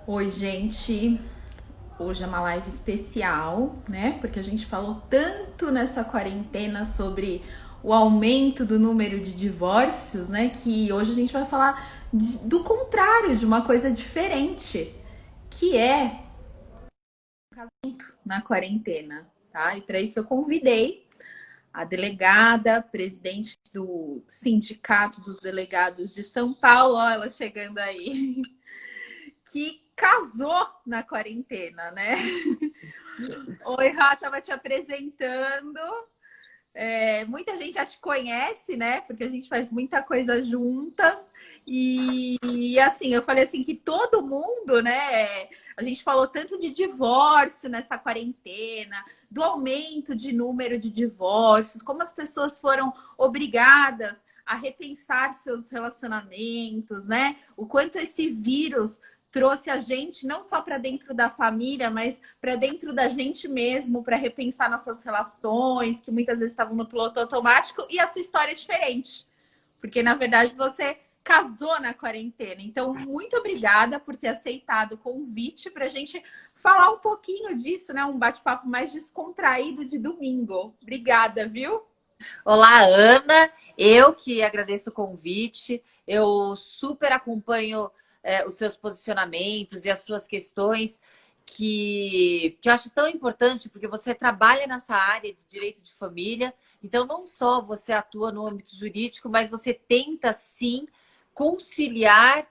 Oi, gente. Hoje é uma live especial, né? Porque a gente falou tanto nessa quarentena sobre o aumento do número de divórcios, né? Que hoje a gente vai falar do contrário, de uma coisa diferente, que é na quarentena, tá? E para isso eu convidei a delegada, presidente do Sindicato dos Delegados de São Paulo, ó, ela chegando aí, que casou na quarentena, né? Oi, Rá, tava te apresentando. Muita gente já te conhece, né? Porque a gente faz muita coisa juntas. E assim, eu falei assim que todo mundo, né? A gente falou tanto de divórcio nessa quarentena, do aumento de número de divórcios, como as pessoas foram obrigadas a repensar seus relacionamentos, né? O quanto esse vírus trouxe a gente não só para dentro da família, mas para dentro da gente mesmo, para repensar nossas relações, que muitas vezes estavam no piloto automático, e a sua história é diferente, porque na verdade você casou na quarentena. Então, muito obrigada por ter aceitado o convite para a gente falar um pouquinho disso, né? Um bate-papo mais descontraído de domingo. Obrigada, viu? Olá, Ana. Eu que agradeço o convite. Eu super acompanho os seus posicionamentos e as suas questões que eu acho tão importante, porque você trabalha nessa área de direito de família. Então, não só você atua no âmbito jurídico, mas você tenta, sim, conciliar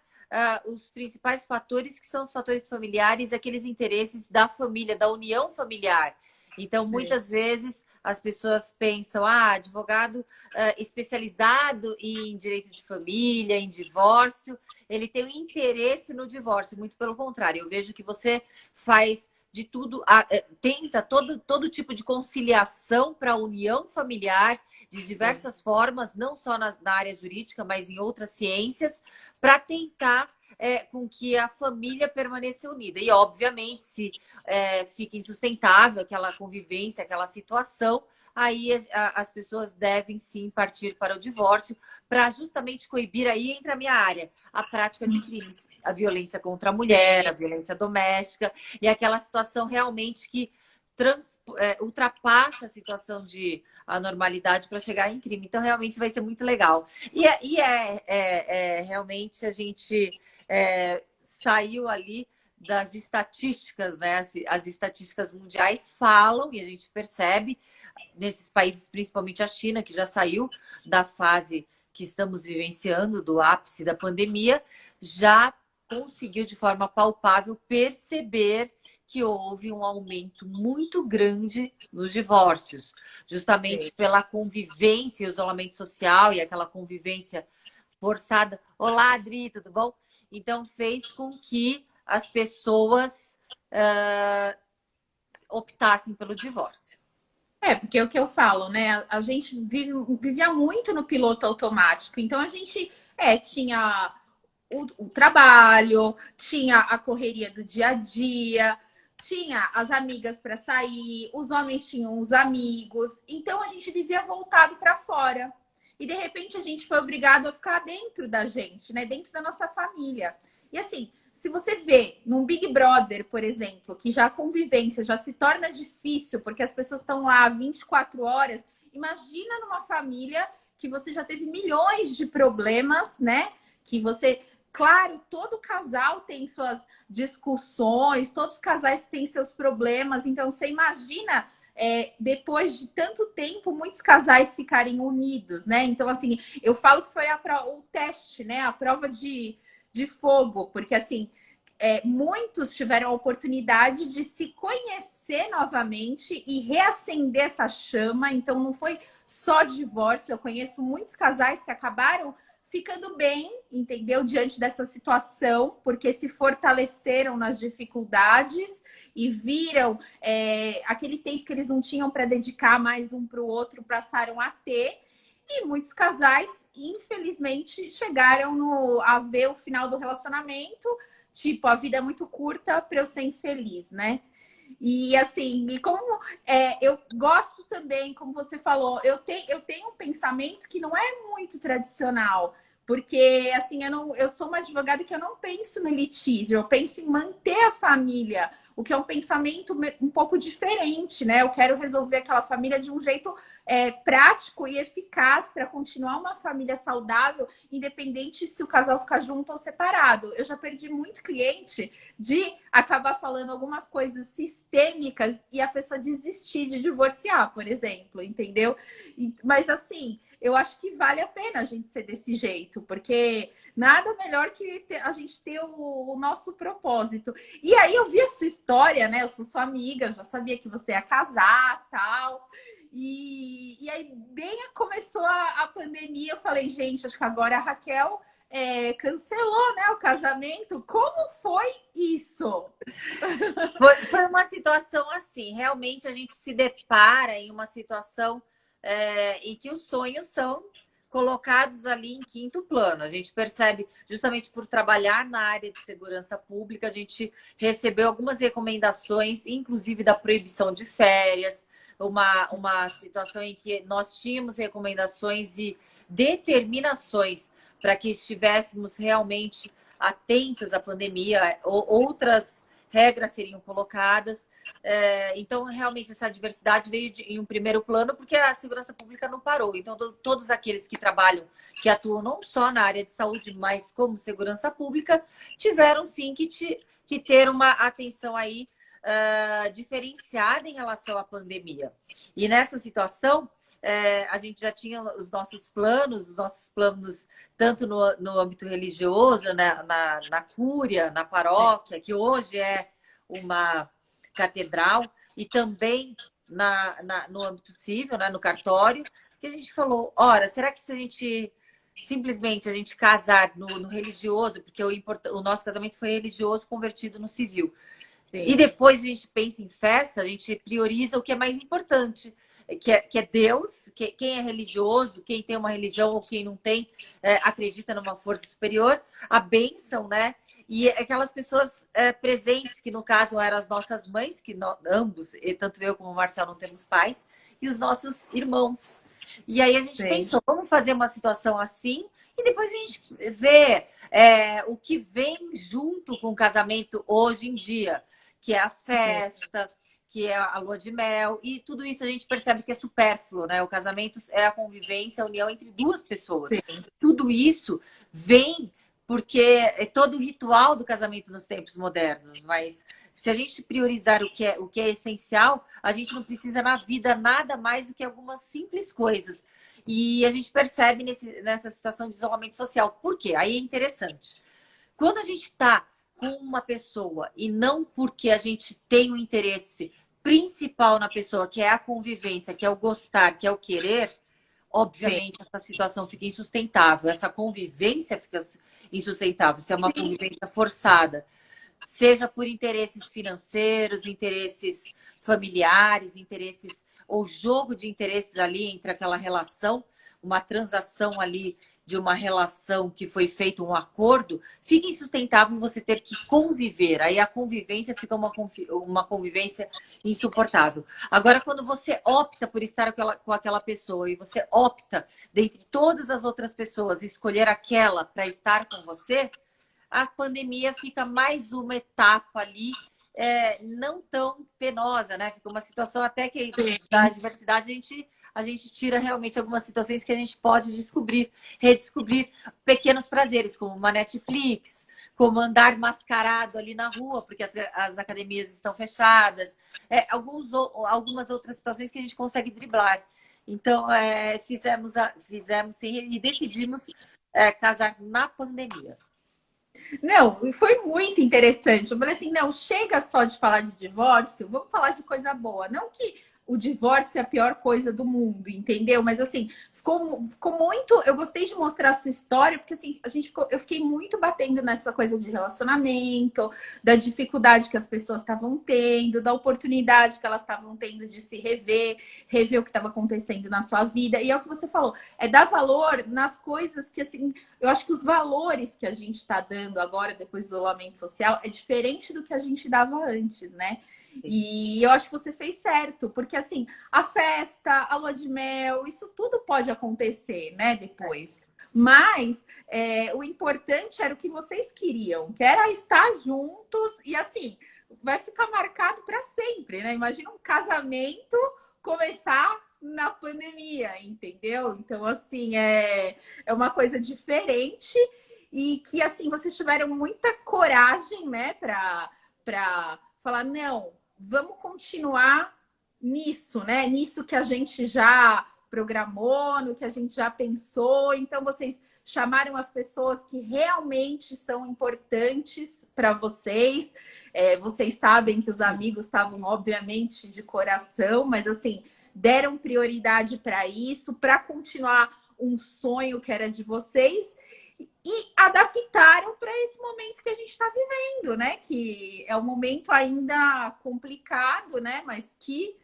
os principais fatores, que são os fatores familiares, aqueles interesses da família, da união familiar. Então, Sim. muitas vezes as pessoas pensam, advogado especializado em direito de família, em divórcio, ele tem um interesse no divórcio. Muito pelo contrário, eu vejo que você faz de tudo, tenta todo tipo de conciliação para a união familiar, de diversas formas, não só na área jurídica, mas em outras ciências, para tentar com que a família permaneça unida. E, obviamente, se fica insustentável aquela convivência, aquela situação, aí as pessoas devem sim partir para o divórcio, para justamente coibir, aí entra a minha área, a prática de crimes, a violência contra a mulher, a violência doméstica, e aquela situação realmente que ultrapassa a situação de anormalidade para chegar em crime. Então, realmente vai ser muito legal. Realmente a gente saiu ali das estatísticas, né? As estatísticas mundiais falam e a gente percebe nesses países, principalmente a China, que já saiu da fase que estamos vivenciando, do ápice da pandemia, já conseguiu de forma palpável perceber que houve um aumento muito grande nos divórcios, justamente pela convivência e o isolamento social e aquela convivência forçada. Olá, Adri, tudo bom? Então, fez com que as pessoas optassem pelo divórcio. Porque é o que eu falo, né? A gente vivia muito no piloto automático. Então a gente tinha o trabalho, tinha a correria do dia a dia, tinha as amigas para sair, os homens tinham os amigos. Então a gente vivia voltado para fora. E de repente a gente foi obrigado a ficar dentro da gente, né? Dentro da nossa família. E assim, se você vê num Big Brother, por exemplo, que já a convivência já se torna difícil porque as pessoas estão lá 24 horas, imagina numa família que você já teve milhões de problemas, né? Que você, claro, todo casal tem suas discussões, todos os casais têm seus problemas, então você imagina depois de tanto tempo, muitos casais ficarem unidos, né? Então, assim, eu falo que foi o teste, né? A prova de fogo, porque assim, muitos tiveram a oportunidade de se conhecer novamente e reacender essa chama. Então, não foi só divórcio. Eu conheço muitos casais que acabaram ficando bem, entendeu? Diante dessa situação, porque se fortaleceram nas dificuldades e viram aquele tempo que eles não tinham para dedicar mais um para o outro, passaram a ter. E muitos casais, infelizmente, chegaram a ver o final do relacionamento. Tipo, a vida é muito curta para eu ser infeliz, né? E assim, e como eu gosto também, como você falou, eu tenho um pensamento que não é muito tradicional, Porque, assim, eu sou uma advogada que eu não penso no litígio, eu penso em manter a família, o que é um pensamento um pouco diferente, né? Eu quero resolver aquela família de um jeito prático e eficaz para continuar uma família saudável, independente se o casal ficar junto ou separado. Eu já perdi muito cliente de acabar falando algumas coisas sistêmicas e a pessoa desistir de divorciar, por exemplo, entendeu? Mas, assim, eu acho que vale a pena a gente ser desse jeito, porque nada melhor que a gente ter o nosso propósito. E aí eu vi a sua história, né? Eu sou sua amiga, já sabia que você ia casar, tal. E aí, bem começou a pandemia, eu falei, gente, acho que agora a Raquel cancelou, né, o casamento. Como foi isso? Foi uma situação assim, realmente a gente se depara em uma situação em que os sonhos são colocados ali em quinto plano. A gente percebe, justamente por trabalhar na área de segurança pública, a gente recebeu algumas recomendações, inclusive da proibição de férias, uma situação em que nós tínhamos recomendações e determinações para que estivéssemos realmente atentos à pandemia, outras regras seriam colocadas. Então, realmente, essa diversidade veio em um primeiro plano, porque a segurança pública não parou. Então, todos aqueles que trabalham, que atuam não só na área de saúde, mas como segurança pública, tiveram sim que ter uma atenção aí diferenciada em relação à pandemia. E nessa situação, a gente já tinha os nossos planos tanto no âmbito religioso, né, na cúria, na paróquia, que hoje é uma catedral, e também no âmbito civil, né, no cartório, que a gente falou, ora, será que se a gente simplesmente a gente casar no religioso, porque o nosso casamento foi religioso convertido no civil, Sim. e depois a gente pensa em festa, a gente prioriza o que é mais importante, que é Deus, quem é religioso, quem tem uma religião ou quem não tem, acredita numa força superior, a bênção, né? E aquelas pessoas presentes, que no caso eram as nossas mães, que ambos, tanto eu como o Marcel, não temos pais, e os nossos irmãos. E aí a gente pensou, vamos fazer uma situação assim, e depois a gente vê o que vem junto com o casamento hoje em dia, que é a festa, que é a lua de mel, e tudo isso a gente percebe que é supérfluo, né? O casamento é a convivência, a união entre duas pessoas. Sim. Tudo isso vem porque é todo o ritual do casamento nos tempos modernos, mas se a gente priorizar o que é essencial, a gente não precisa na vida nada mais do que algumas simples coisas. E a gente percebe nessa situação de isolamento social. Por quê? Aí é interessante. Quando a gente está com uma pessoa e não porque a gente tem um interesse principal na pessoa, que é a convivência, que é o gostar, que é o querer, obviamente essa situação fica insustentável, essa convivência fica insustentável, se é uma convivência forçada, seja por interesses financeiros, interesses familiares, interesses ou jogo de interesses ali entre aquela relação, uma transação ali de uma relação que foi feito um acordo, fica insustentável você ter que conviver. Aí a convivência fica uma convivência insuportável. Agora, quando você opta por estar com aquela pessoa e você opta, dentre todas as outras pessoas, escolher aquela para estar com você, a pandemia fica mais uma etapa ali, não tão penosa, né? Fica uma situação até que da diversidade a gente tira realmente algumas situações que a gente pode redescobrir pequenos prazeres, como uma Netflix, como andar mascarado ali na rua, porque as academias estão fechadas, algumas outras situações que a gente consegue driblar. Então, fizemos sim e decidimos casar na pandemia. Não, foi muito interessante. Eu falei assim, não, chega só de falar de divórcio, vamos falar de coisa boa. Não que o divórcio é a pior coisa do mundo, entendeu? Mas assim, ficou muito. Eu gostei de mostrar a sua história, porque assim, eu fiquei muito batendo nessa coisa de relacionamento, da dificuldade que as pessoas estavam tendo, da oportunidade que elas estavam tendo de se rever o que estava acontecendo na sua vida. E é o que você falou, é dar valor nas coisas que, assim, eu acho que os valores que a gente está dando agora, depois do isolamento social, é diferente do que a gente dava antes, né? E eu acho que você fez certo, porque assim, a festa, a lua de mel, isso tudo pode acontecer, né, depois. Mas o importante era o que vocês queriam, que era estar juntos e assim, vai ficar marcado para sempre, né? Imagina um casamento começar na pandemia, entendeu? Então, assim, é uma coisa diferente e que, assim, vocês tiveram muita coragem, né, para falar, não, vamos continuar nisso, né? Nisso que a gente já programou, no que a gente já pensou. Então, vocês chamaram as pessoas que realmente são importantes para vocês. Vocês sabem que os amigos estavam, obviamente, de coração, mas assim, deram prioridade para isso, para continuar um sonho que era de vocês e adaptaram para esse momento que a gente está vivendo, né? Que é um momento ainda complicado, né? Mas que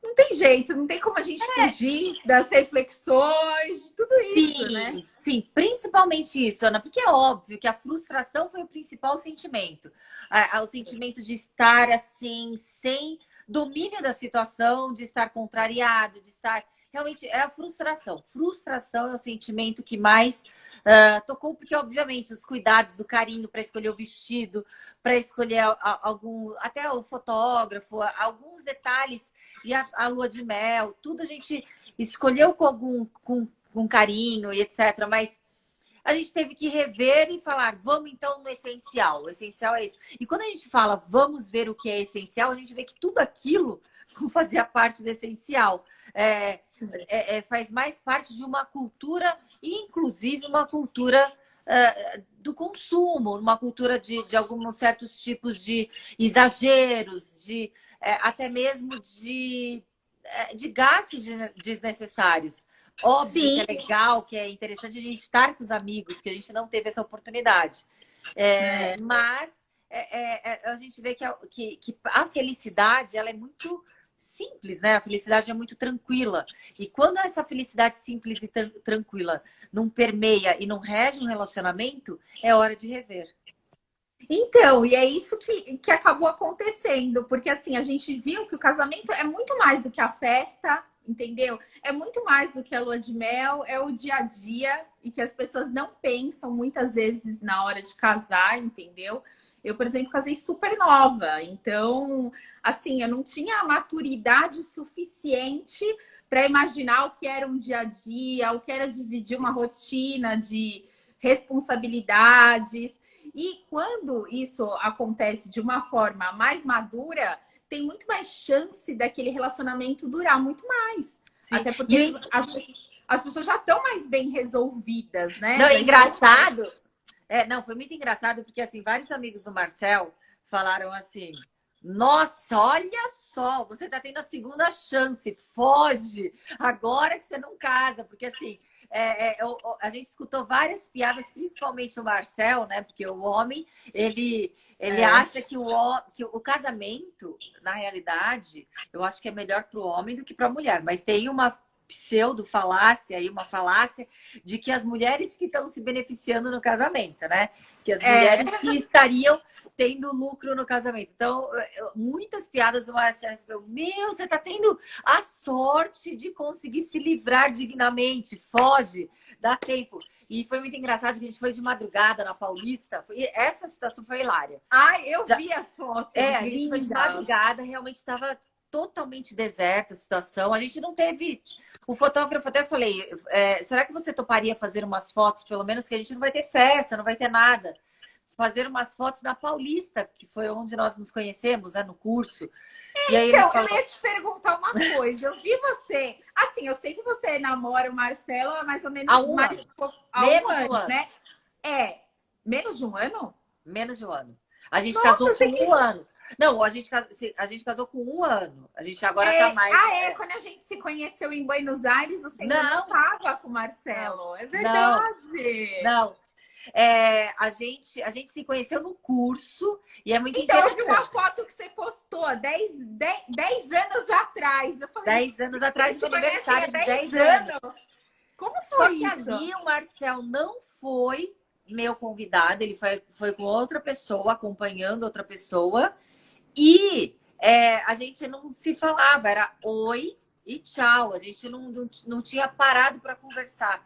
não tem jeito, não tem como a gente fugir das reflexões, de tudo isso, né? Sim, principalmente isso, Ana, porque é óbvio que a frustração foi o principal sentimento. O sentimento de estar assim, sem domínio da situação, de estar contrariado, de estar. Realmente é a frustração. Frustração é o sentimento que mais tocou, porque, obviamente, os cuidados, o carinho para escolher o vestido, para escolher algum, até o fotógrafo, alguns detalhes, e a lua de mel, tudo a gente escolheu com carinho e etc. Mas a gente teve que rever e falar, vamos então no essencial. O essencial é isso. E quando a gente fala, vamos ver o que é essencial, a gente vê que tudo aquilo fazia parte do essencial. Faz mais parte de uma cultura, inclusive uma cultura do consumo, uma cultura de alguns certos tipos de exageros, até mesmo de gastos desnecessários. Óbvio que é legal, que é interessante a gente estar com os amigos, que a gente não teve essa oportunidade. Mas a gente vê que a felicidade ela é muito simples, né? A felicidade é muito tranquila. E quando essa felicidade simples e tranquila não permeia e não rege um relacionamento, é hora de rever. Então, e é isso que acabou acontecendo, porque assim, a gente viu que o casamento é muito mais do que a festa, entendeu? É muito mais do que a lua de mel, é o dia a dia e que as pessoas não pensam muitas vezes na hora de casar, entendeu? Eu, por exemplo, casei super nova, então, assim, eu não tinha a maturidade suficiente para imaginar o que era um dia a dia, o que era dividir uma rotina de responsabilidades. E quando isso acontece de uma forma mais madura, tem muito mais chance daquele relacionamento durar muito mais. Sim. Até porque as pessoas já estão mais bem resolvidas, né? Não, engraçado. Não, foi muito engraçado, porque assim, vários amigos do Marcel falaram assim: nossa, olha só, você tá tendo a segunda chance, foge, agora que você não casa, porque assim. A gente escutou várias piadas, principalmente o Marcel, né? Porque o homem, ele acha que o casamento, na realidade, eu acho que é melhor para o homem do que para a mulher. Mas tem uma pseudo-falácia e uma falácia de que as mulheres que estão se beneficiando no casamento, né? Que as mulheres que estariam tendo lucro no casamento. Então, muitas piadas do Marcelo. Meu, você tá tendo a sorte de conseguir se livrar dignamente. Foge, dá tempo. E foi muito engraçado que a gente foi de madrugada na Paulista. Essa situação foi hilária. Ai, eu vi as fotos. A gente foi de madrugada, realmente estava totalmente deserta a situação. A gente não teve... O fotógrafo até falei, será que você toparia fazer umas fotos, pelo menos que a gente não vai ter festa, não vai ter nada? Fazer umas fotos na Paulista, que foi onde nós nos conhecemos, né, no curso. E aí então, falou... eu ia te perguntar uma coisa. Eu vi você... Assim, eu sei que você namora o Marcelo há mais ou menos... Há um ano. Menos de um ano, né? Menos de um ano? Menos de um ano. A gente casou com um ano. Não, a gente casou com um ano. A gente agora tá mais... Quando a gente se conheceu em Buenos Aires, você ainda não estava com o Marcelo. É verdade. Não. A gente se conheceu no curso e é muito interessante. Então, eu vi uma foto que você postou 10 anos atrás. Eu falei, 10 anos atrás, no aniversário de 10 anos. Como foi isso? Só que ali o Marcel não foi meu convidado, ele foi com outra pessoa, acompanhando outra pessoa. E a gente não se falava, era oi e tchau. A gente não tinha parado para conversar.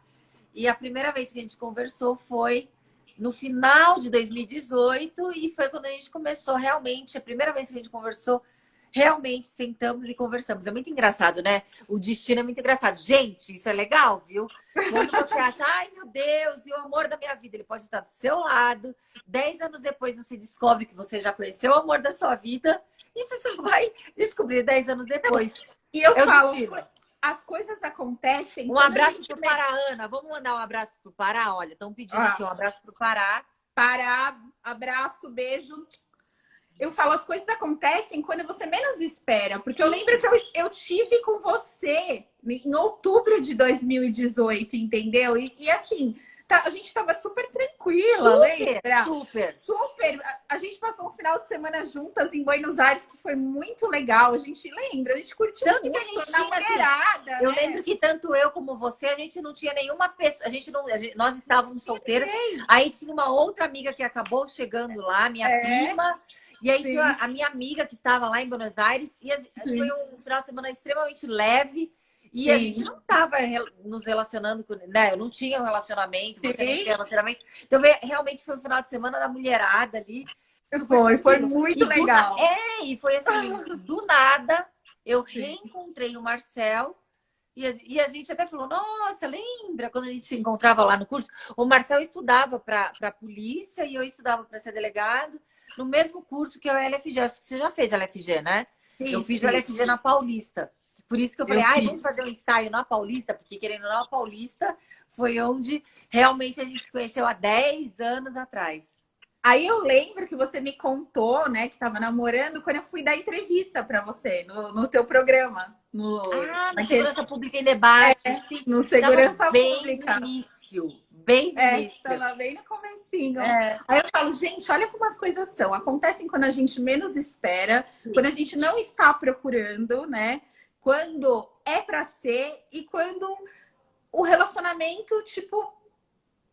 E a primeira vez que a gente conversou foi no final de 2018 e foi quando a gente começou realmente, a primeira vez que a gente conversou, realmente sentamos e conversamos. É muito engraçado, né? O destino é muito engraçado. Gente, isso é legal, viu? Quando você acha, ai meu Deus, e o amor da minha vida, ele pode estar do seu lado. 10 anos depois você descobre que você já conheceu o amor da sua vida e você só vai descobrir 10 anos depois. E eu É o falo, destino. as coisas acontecem. Um quando a abraço gente pro Pará, Ana. Vamos mandar um abraço pro Pará? Olha, estão pedindo aqui um abraço pro Pará. Parar, abraço, beijo. Eu falo, as coisas acontecem quando você menos espera. Porque eu lembro que eu tive com você em outubro de 2018, entendeu? E assim, a gente estava super tranquila, lembra? Super. Super. A gente passou um final de semana juntas em Buenos Aires, que foi muito legal. A gente lembra, a gente curtiu Tanto muito que a gente na tinha, mulherada, eu né? lembro que tanto eu como você, a gente não tinha nenhuma pessoa, nós estávamos solteiras, aí tinha uma outra amiga que acabou chegando lá, minha prima, e aí tinha a minha amiga que estava lá em Buenos Aires, e foi um final de semana extremamente leve, e a gente não estava nos relacionando com, né? Eu não tinha um relacionamento, você não tinha relacionamento, então realmente foi um final de semana da mulherada ali. Foi muito legal. E foi assim, do nada, eu reencontrei o Marcel e a gente até falou, nossa, lembra quando a gente se encontrava lá no curso? O Marcel estudava para a polícia e eu estudava para ser delegado, no mesmo curso que é o LFG. Acho que você já fez LFG, né? Eu fiz o LFG na Paulista. Por isso que eu falei, vamos fazer um ensaio na Paulista, porque querendo ou não, a Paulista foi onde realmente a gente se conheceu há 10 anos atrás. Aí eu lembro que você me contou, né, que estava namorando quando eu fui dar entrevista para você no teu programa. No Segurança Pública em Debate. No Segurança Pública. Bem no início. Estava bem no comecinho. Aí eu falo, gente, olha como as coisas são. Acontecem quando a gente menos espera, quando a gente não está procurando, né? Quando é para ser e quando o relacionamento, tipo,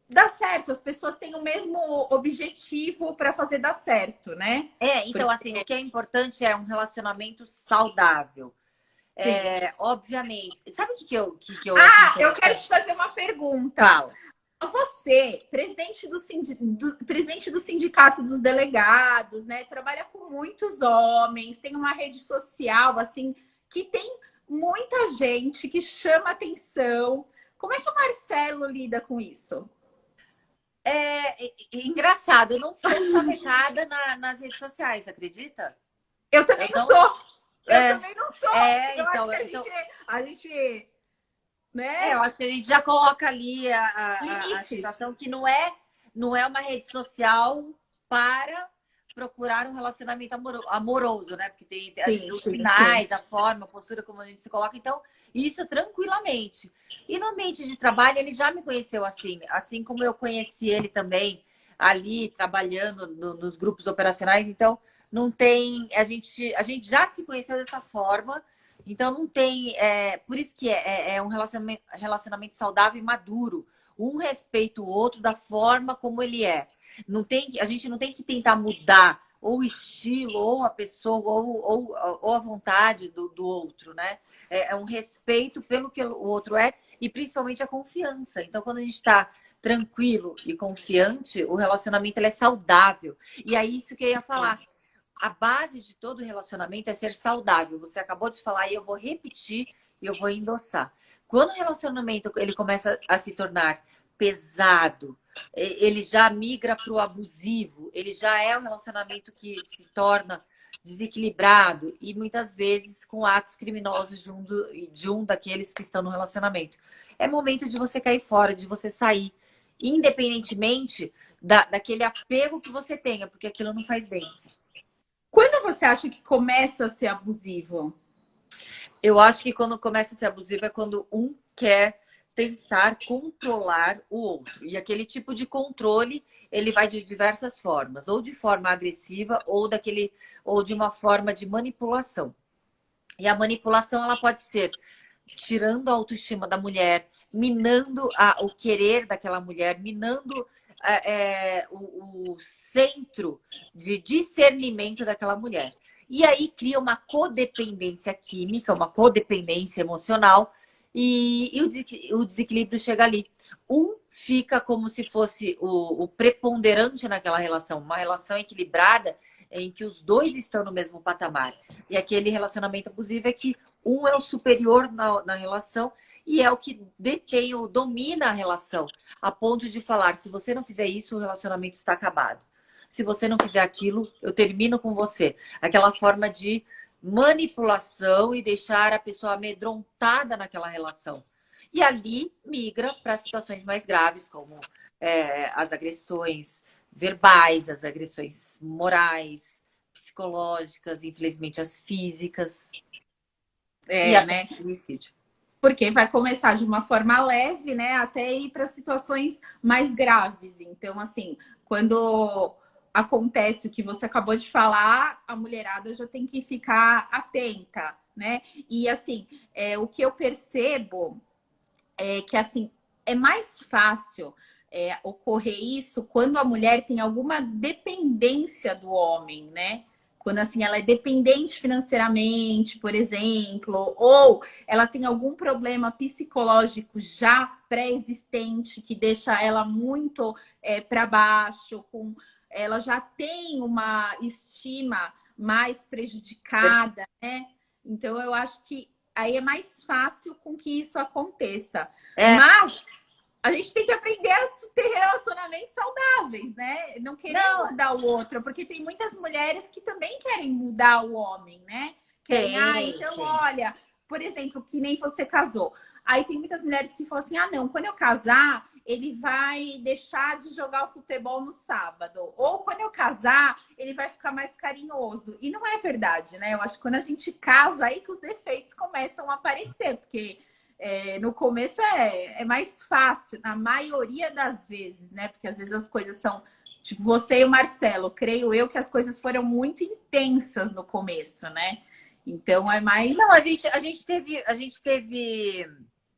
dá certo, as pessoas têm o mesmo objetivo para fazer dar certo, né? Então, assim, o que é importante é um relacionamento saudável. Obviamente. Sabe o que eu eu quero te fazer uma pergunta. Fala. Você, presidente do sindicato dos delegados, né? Trabalha com muitos homens, tem uma rede social, assim, que tem muita gente que chama atenção. Como é que o Marcelo lida com isso? Engraçado, eu não sou chavecada nas redes sociais, acredita? Eu também não sou. Eu também não sou. Então, acho que a gente né? Eu acho que a gente já coloca ali a situação que não é uma rede social para procurar um relacionamento amoroso, né? Porque tem os finais, a forma, a postura como a gente se coloca. Então, isso tranquilamente. E no ambiente de trabalho, ele já me conheceu assim como eu conheci ele também ali, trabalhando nos grupos operacionais. Então, não tem... A gente já se conheceu dessa forma. Então, não tem... por isso que é um relacionamento saudável e maduro. Um respeita o outro da forma como ele é. A gente não tem que tentar mudar ou o estilo, ou a pessoa, ou a vontade do outro, né? É um respeito pelo que o outro é e principalmente a confiança. Então, quando a gente está tranquilo e confiante, o relacionamento ele é saudável. E é isso que eu ia falar. A base de todo relacionamento é ser saudável. Você acabou de falar e eu vou repetir e eu vou endossar. Quando o relacionamento ele começa a se tornar pesado, ele já migra para o abusivo, ele já é um relacionamento que se torna desequilibrado e muitas vezes com atos criminosos de um daqueles que estão no relacionamento. É momento de você cair fora, de você sair, independentemente daquele apego que você tenha, porque aquilo não faz bem. Quando você acha que começa a ser abusivo? Eu acho que quando começa a ser abusivo é quando um quer tentar controlar o outro. E aquele tipo de controle, ele vai de diversas formas, ou de forma agressiva, ou de uma forma de manipulação. E a manipulação, ela pode ser tirando a autoestima da mulher, minando o querer daquela mulher, minando o centro de discernimento daquela mulher. E aí cria uma codependência química, uma codependência emocional, o desequilíbrio chega ali. Um fica como se fosse o preponderante naquela relação, uma relação equilibrada em que os dois estão no mesmo patamar. E aquele relacionamento abusivo é que um é o superior na relação e é o que detém ou domina a relação, a ponto de falar: se você não fizer isso, o relacionamento está acabado. Se você não fizer aquilo, eu termino com você. Aquela forma de manipulação e deixar a pessoa amedrontada naquela relação. E ali migra para situações mais graves, como as agressões verbais, as agressões morais, psicológicas, infelizmente as físicas e até Né? o suicídio. Porque vai começar de uma forma leve, né, até ir para situações mais graves. Então, assim, quando acontece o que você acabou de falar, a mulherada já tem que ficar atenta, né? E assim, o que eu percebo é que assim é mais fácil ocorrer isso quando a mulher tem alguma dependência do homem, né? Quando assim ela é dependente financeiramente, por exemplo, ou ela tem algum problema psicológico já pré-existente que deixa ela muito para baixo, ela já tem uma estima mais prejudicada, né? Então eu acho que aí é mais fácil com que isso aconteça. É, Mas a gente tem que aprender a ter relacionamentos saudáveis, né? Não querer não, mudar o outro, porque tem muitas mulheres que também querem mudar o homem, né? Querem, então, tem. olha, por exemplo, que nem você casou. Aí tem muitas mulheres que falam assim: ah, não, quando eu casar, ele vai deixar de jogar o futebol no sábado. Ou quando eu casar, ele vai ficar mais carinhoso. E não é verdade, né? Eu acho que quando a gente casa, aí que os defeitos começam a aparecer, porque no começo é mais fácil, na maioria das vezes, né? Porque às vezes as coisas são. Tipo, você e o Marcelo, creio eu que as coisas foram muito intensas no começo, né? Então é mais. Não, a gente teve.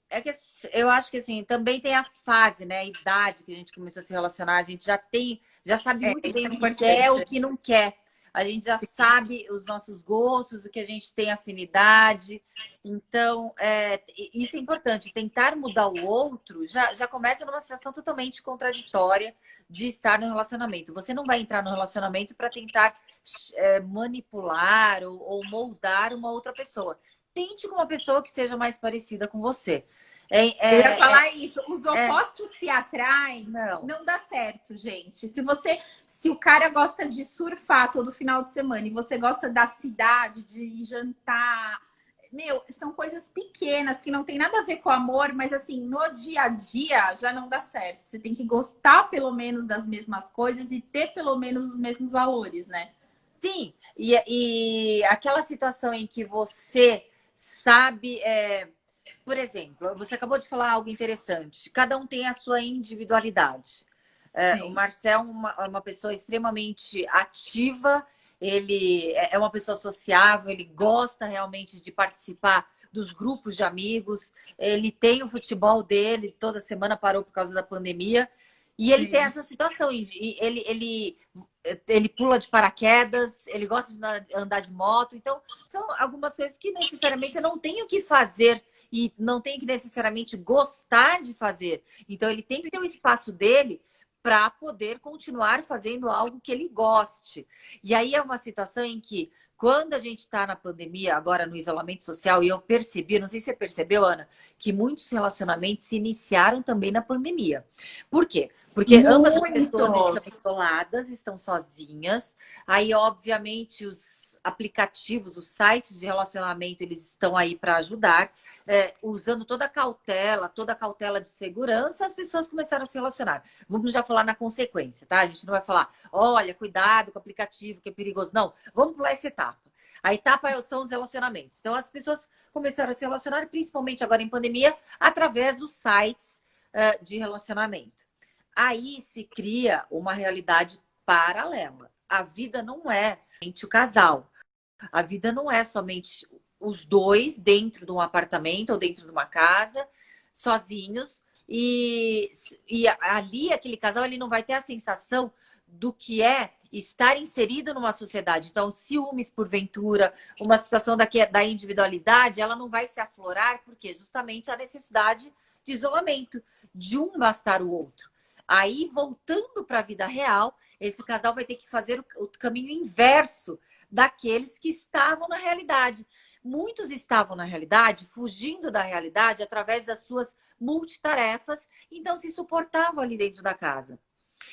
É que eu acho que assim, também tem a fase, né? A idade que a gente começou a se relacionar, a gente já sabe muito Isso bem é o que quer, o importante. que não quer. A gente já sabe os nossos gostos, o que a gente tem afinidade. Então, isso é importante. Tentar mudar o outro já começa numa situação totalmente contraditória de estar no relacionamento. Você não vai entrar no relacionamento para tentar manipular ou moldar uma outra pessoa. Tente com uma pessoa que seja mais parecida com você. Eu ia falar isso. Os É, opostos se atraem, não. não dá certo, gente. Se o cara gosta de surfar todo final de semana e você gosta da cidade, de jantar, meu, são coisas pequenas que não tem nada a ver com amor, mas assim, no dia a dia já não dá certo. Você tem que gostar pelo menos das mesmas coisas e ter pelo menos os mesmos valores, né? Sim, e aquela situação em que você sabe, por exemplo, você acabou de falar algo interessante. Cada um tem a sua individualidade. O Sim. Marcel é uma pessoa extremamente ativa, ele é uma pessoa sociável, ele gosta realmente de participar dos grupos de amigos, ele tem o futebol dele, toda semana parou por causa da pandemia, e ele tem Sim. essa situação, e ele pula de paraquedas, ele gosta de andar de moto, então são algumas coisas que necessariamente eu não tenho que fazer e não tenho que necessariamente gostar de fazer. Então ele tem que ter o espaço dele para poder continuar fazendo algo que ele goste. E aí é uma situação em que, quando a gente está na pandemia, agora no isolamento social, e eu percebi, não sei se você percebeu, Ana, que muitos relacionamentos se iniciaram também na pandemia. Por quê? Porque ambas as pessoas estão Muitos. isoladas, estão sozinhas. Aí, obviamente, os aplicativos, os sites de relacionamento, eles estão aí para ajudar. Usando toda a cautela de segurança, as pessoas começaram a se relacionar. Vamos já falar na consequência, tá? A gente não vai falar, olha, cuidado com o aplicativo, que é perigoso. Não, vamos pular essa etapa. A etapa são os relacionamentos. Então, as pessoas começaram a se relacionar, principalmente agora em pandemia, através dos sites de relacionamento. Aí se cria uma realidade paralela. A vida não é somente o casal. A vida não é somente os dois dentro de um apartamento ou dentro de uma casa, sozinhos. E ali aquele casal ele não vai ter a sensação do que é estar inserido numa sociedade. Então, ciúmes, porventura, uma situação da individualidade, ela não vai se aflorar, porque justamente a necessidade de isolamento, de um bastar o outro. Aí, voltando para a vida real, esse casal vai ter que fazer o caminho inverso daqueles que estavam na realidade. Muitos estavam na realidade, fugindo da realidade através das suas multitarefas, então se suportavam ali dentro da casa.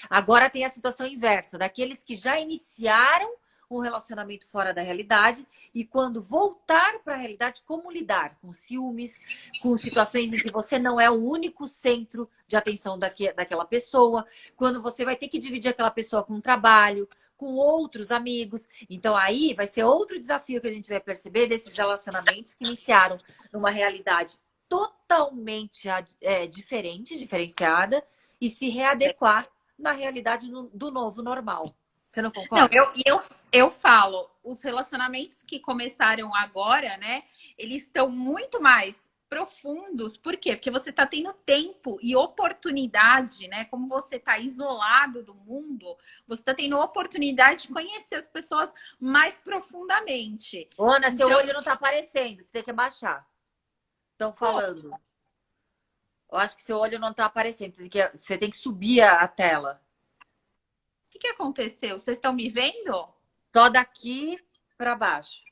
Agora tem a situação inversa, daqueles que já iniciaram um relacionamento fora da realidade e quando voltar para a realidade, como lidar com ciúmes, com situações em que você não é o único centro de atenção daquela pessoa, quando você vai ter que dividir aquela pessoa com o trabalho, com outros amigos. Então aí vai ser outro desafio que a gente vai perceber desses relacionamentos que iniciaram numa realidade totalmente diferente, diferenciada, e se readequar na realidade do novo normal. Você não Não, concorda? eu falo, os relacionamentos que começaram agora, né? Eles estão muito mais profundos. Por quê? Porque você está tendo tempo e oportunidade, né? Como você está isolado do mundo, você está tendo oportunidade de conhecer as pessoas mais profundamente. Ana, seu Então, olho não está aparecendo, você tem que abaixar. Estão falando. Eu acho que seu olho não está aparecendo, você tem que subir a tela. o que aconteceu? Vocês estão me vendo? Só daqui para baixo.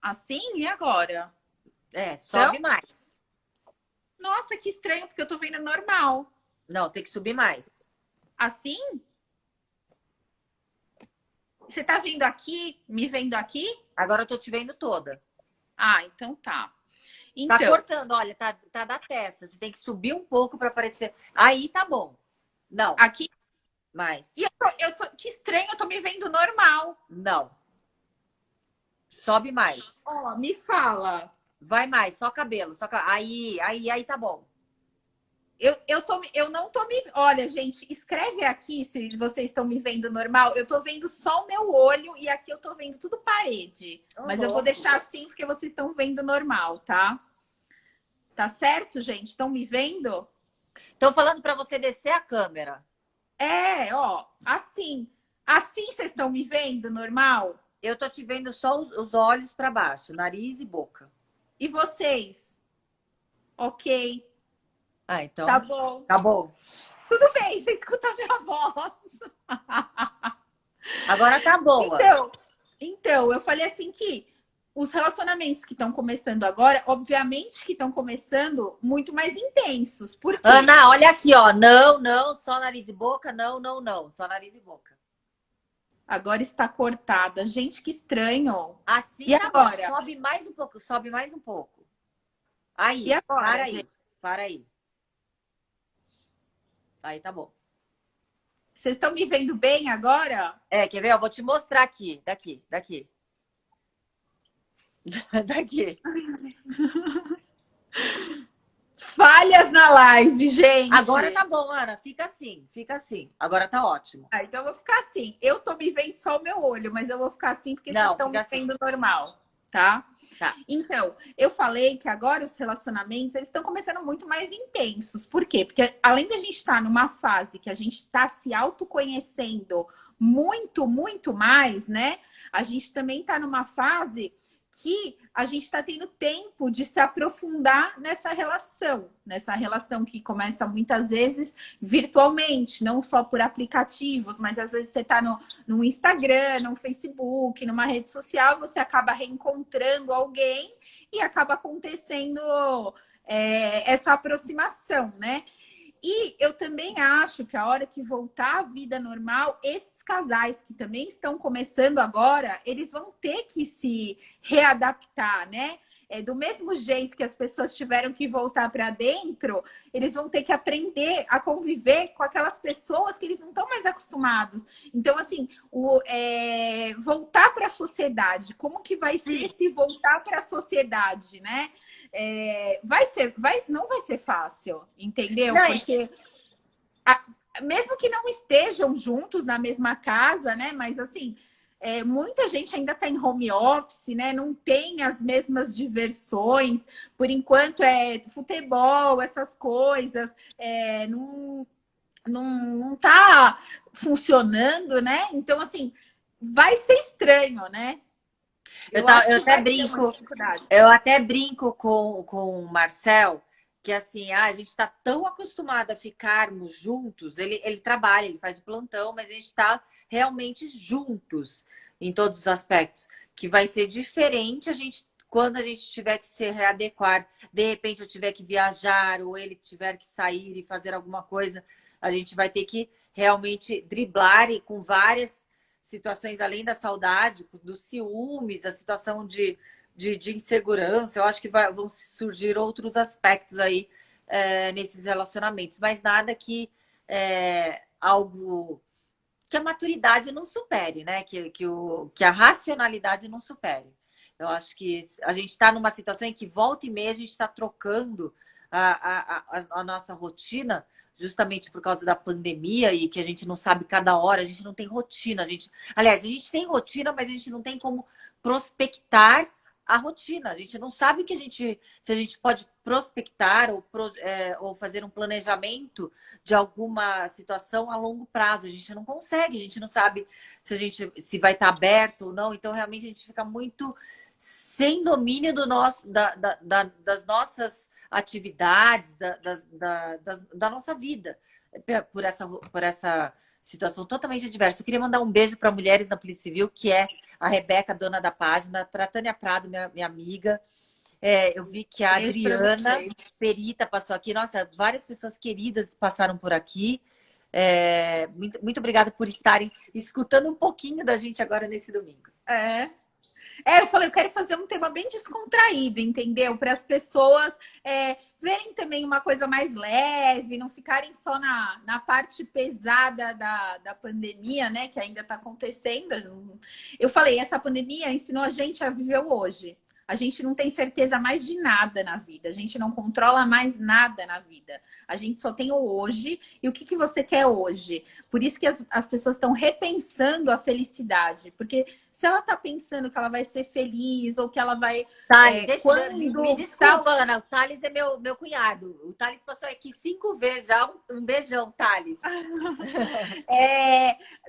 Assim? E agora? Sobe mais. Nossa, que estranho, porque eu tô vendo normal. Não, tem que subir mais. Assim? Você tá vendo aqui? Me vendo aqui? Agora eu tô te vendo toda. Ah, então tá. Tá Então, cortando, olha, tá da testa. Você tem que subir um pouco para aparecer. Aí tá bom. Não, aqui. mais. E que estranho, eu tô me vendo normal. Não. Sobe mais. Ó, me fala. Vai mais, só cabelo. Aí tá bom. Eu não tô me. Olha, gente, escreve aqui se vocês estão me vendo normal. Eu tô vendo só o meu olho e aqui eu tô vendo tudo parede. Mas eu vou deixar assim porque vocês estão vendo normal, tá? Tá certo, gente? Estão me vendo? Estão falando para você descer a câmera. Ó, assim. Assim vocês estão me vendo normal? Eu tô te vendo só os olhos para baixo, nariz e boca. E vocês? Ok. Ah, então. Tá bom. Tá bom. Tudo bem, você escuta a minha voz. Agora tá boa. Então, eu falei assim que os relacionamentos que estão começando agora, obviamente que estão começando muito mais intensos. Por quê? Ana, olha aqui, ó. Não, só nariz e boca. Não. Só nariz e boca. Agora está cortada. Gente, que estranho. Assim e tá agora? Bom. Sobe mais um pouco. Aí, e agora, para aí. gente? Para aí. Aí tá bom. Vocês estão me vendo bem agora? Quer ver? Eu vou te mostrar aqui. Daqui. Daqui. Falhas na live, gente. Agora tá bom, Ana. Fica assim. Agora tá ótimo. Então eu vou ficar assim. Eu tô me vendo só o meu olho, mas eu vou ficar assim porque vocês estão me vendo normal, tá? Tá. Então, eu falei que agora os relacionamentos, eles estão começando muito mais intensos. Por quê? Porque além da gente estar numa fase que a gente está se autoconhecendo muito, muito mais, né? A gente também está numa fase que a gente está tendo tempo de se aprofundar nessa relação que começa muitas vezes virtualmente, não só por aplicativos, mas às vezes você está no Instagram, no Facebook, numa rede social, você acaba reencontrando alguém e acaba acontecendo essa aproximação, né? E eu também acho que a hora que voltar à vida normal, esses casais que também estão começando agora, eles vão ter que se readaptar, né? Do mesmo jeito que as pessoas tiveram que voltar para dentro, eles vão ter que aprender a conviver com aquelas pessoas que eles não estão mais acostumados. Então, assim, voltar para a sociedade, como que vai ser se voltar para a sociedade, né? Não vai ser fácil, entendeu? Não, porque mesmo que não estejam juntos na mesma casa, né? Mas assim, muita gente ainda está em home office, né? Não tem as mesmas diversões. Por enquanto é futebol, essas coisas. não tá funcionando, né? Então, assim, vai ser estranho, né? Eu, Eu acho eu que até vai ter uma brinco, dificuldade. eu até brinco com o Marcel, que assim, a gente está tão acostumado a ficarmos juntos. Ele trabalha, ele faz o plantão, mas a gente está realmente juntos em todos os aspectos. Que vai ser diferente a gente quando a gente tiver que se readequar. De repente eu tiver que viajar, ou ele tiver que sair e fazer alguma coisa, a gente vai ter que realmente driblar e com várias situações além da saudade, dos ciúmes, a situação de insegurança. Eu acho que vão surgir outros aspectos aí nesses relacionamentos, mas nada que algo que a maturidade não supere, né? Que a racionalidade não supere. Eu acho que a gente está numa situação em que volta e meia a gente está trocando a nossa rotina justamente por causa da pandemia e que a gente não sabe cada hora, a gente não tem rotina. Aliás, a gente tem rotina, mas a gente não tem como prospectar a rotina. A gente não sabe se a gente pode prospectar ou fazer um planejamento de alguma situação a longo prazo. A gente não consegue, a gente não sabe se vai estar aberto ou não. Então, realmente, a gente fica muito sem domínio das nossas atividades, da nossa vida, por essa situação totalmente adversa. Eu queria mandar um beijo para Mulheres na Polícia Civil, que é a Rebeca, dona da página, para a Tânia Prado, minha amiga. Eu vi que a Beijo pra Adriana vocês. Perita passou aqui. Nossa, várias pessoas queridas passaram por aqui. Muito obrigada por estarem escutando um pouquinho da gente agora nesse domingo. É. Eu falei, eu quero fazer um tema bem descontraído, entendeu? Para as pessoas verem também uma coisa mais leve, não ficarem só na parte pesada da pandemia, né? Que ainda está acontecendo. Eu falei, essa pandemia ensinou a gente a viver o hoje. A gente não tem certeza mais de nada na vida, a gente não controla mais nada na vida. A gente só tem o hoje e o que você quer hoje. Por isso que as pessoas estão repensando a felicidade, porque se ela tá pensando que ela vai ser feliz ou que ela vai. Thales, me Quando desculpa, tal. Ana. O Thales é meu cunhado. O Thales passou aqui 5 vezes já. Um beijão, Thales.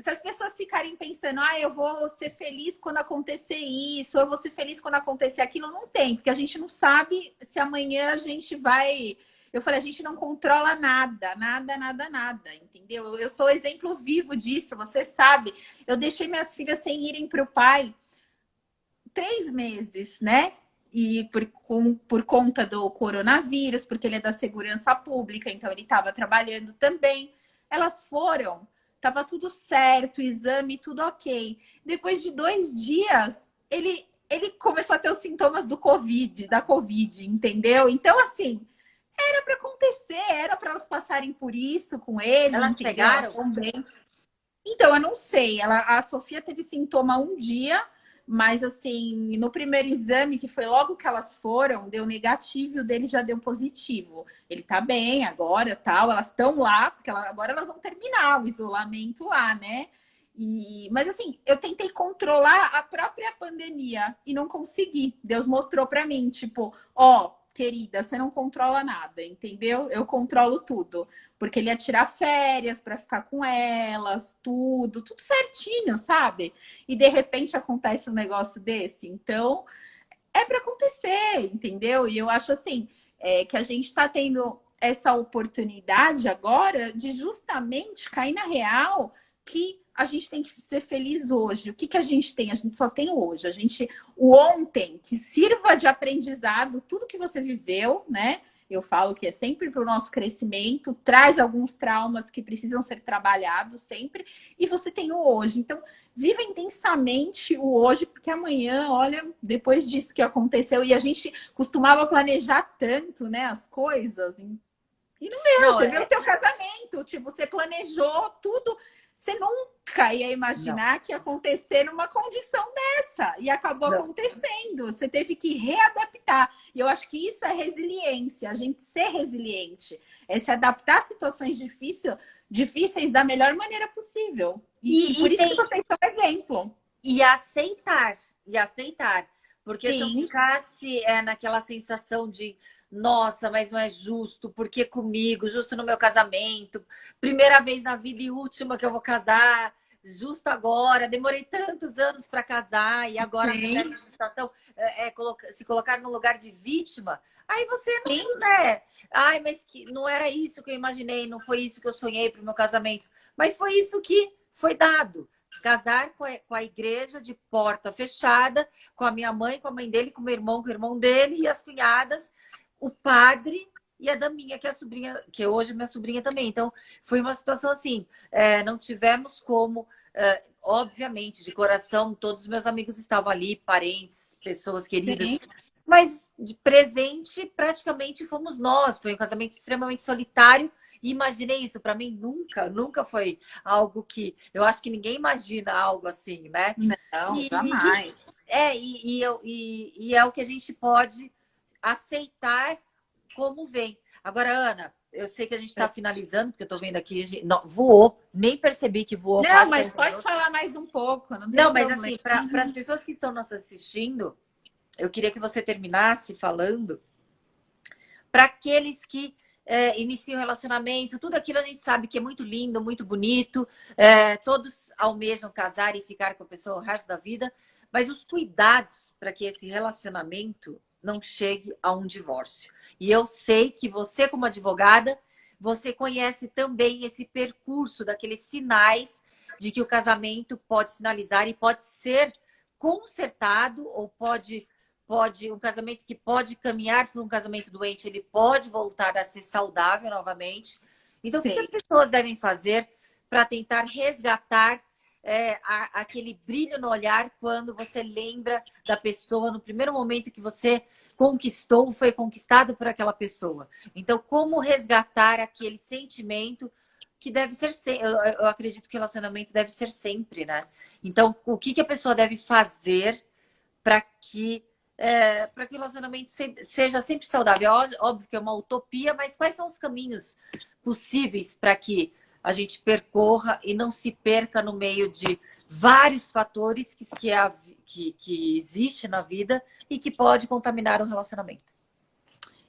Se as pessoas ficarem pensando, eu vou ser feliz quando acontecer isso, ou eu vou ser feliz quando acontecer aquilo, não tem, porque a gente não sabe se amanhã a gente vai. Eu falei, a gente não controla nada, nada, nada, nada, entendeu? Eu sou exemplo vivo disso, você sabe. Eu deixei minhas filhas sem irem para o pai 3 meses, né? E por conta do coronavírus, porque ele é da segurança pública, então ele estava trabalhando também. Elas foram, estava tudo certo, exame, tudo ok. Depois de 2 dias, ele começou a ter os sintomas da Covid, entendeu? Então, assim, era para acontecer, era para elas passarem por isso com ele, Elas entendeu? Elas pegaram? estão bem. Então, eu não sei. A Sofia teve sintoma um dia, mas assim, no primeiro exame, que foi logo que elas foram, deu negativo e o dele já deu positivo. Ele tá bem agora, tal. Elas estão lá, porque agora elas vão terminar o isolamento lá, né? Mas assim, eu tentei controlar a própria pandemia e não consegui. Deus mostrou para mim, tipo, querida, você não controla nada, entendeu? Eu controlo tudo. Porque ele ia tirar férias para ficar com elas, tudo certinho, sabe? E de repente acontece um negócio desse. Então, é para acontecer, entendeu? E eu acho assim, que a gente está tendo essa oportunidade agora de justamente cair na real que a gente tem que ser feliz hoje. O que a gente tem? A gente só tem o hoje. O ontem, que sirva de aprendizado, tudo que você viveu, né? Eu falo que é sempre para o nosso crescimento, traz alguns traumas que precisam ser trabalhados sempre, e você tem o hoje. Então, viva intensamente o hoje, porque amanhã, olha, depois disso que aconteceu, e a gente costumava planejar tanto, né, as coisas, e não deu. Não, Você viu o teu casamento, tipo, você planejou tudo, você nunca ia não, imaginar que ia acontecer numa condição dessa, e acabou não. acontecendo. Você teve que readaptar. E eu acho que isso é resiliência, a gente ser resiliente, é se adaptar a situações difíceis da melhor maneira possível. E por isso que vocês são exemplo. E aceitar, e aceitar. Porque se eu Sim, ficasse naquela sensação de nossa, mas não é justo, porque comigo, justo no meu casamento, primeira vez na vida e última que eu vou casar, justo agora, demorei tantos anos para casar e agora Sim, acontece essa situação, se colocar no lugar de vítima, aí você sim, não, né? Ai, mas que não era isso que eu imaginei, não foi isso que eu sonhei para o meu casamento, mas foi isso que foi dado. Casar com a igreja de porta fechada, com a minha mãe, com a mãe dele, com o irmão dele e as cunhadas, o padre e a daminha, que é a sobrinha, que hoje é minha sobrinha também. Então, foi uma situação assim, não tivemos como, obviamente, de coração, todos os meus amigos estavam ali, parentes, pessoas queridas, sim. mas de presente, praticamente fomos nós. Foi um casamento extremamente solitário. E imaginei isso, para mim nunca foi algo que. Eu acho que ninguém imagina algo assim, né? Não, E, jamais. e é o que a gente pode aceitar como vem. Agora, Ana, eu sei que a gente está finalizando, porque eu estou vendo aqui, não, voou, nem percebi que voou Não, quase mas 10 pode minutos. falar mais um pouco, não tem Não, mas problema. assim, para as pessoas que estão nos assistindo, eu queria que você terminasse falando para aqueles que iniciam relacionamento, tudo aquilo a gente sabe que é muito lindo, muito bonito, todos almejam casar e ficar com a pessoa o resto da vida, mas os cuidados para que esse relacionamento não chegue a um divórcio. E eu sei que você, como advogada, você conhece também esse percurso daqueles sinais de que o casamento pode sinalizar e pode ser consertado ou pode um casamento que pode caminhar para um casamento doente, ele pode voltar a ser saudável novamente. Então, o que as Sei. pessoas devem fazer para tentar resgatar aquele brilho no olhar quando você lembra da pessoa no primeiro momento que você conquistou, foi conquistado por aquela pessoa? Então, como resgatar aquele sentimento que deve ser eu acredito que o relacionamento deve ser sempre, né? Então, o que a pessoa deve fazer para que o relacionamento seja sempre saudável? Óbvio que é uma utopia, mas quais são os caminhos possíveis para que a gente percorra e não se perca no meio de vários fatores que existe na vida e que pode contaminar o relacionamento?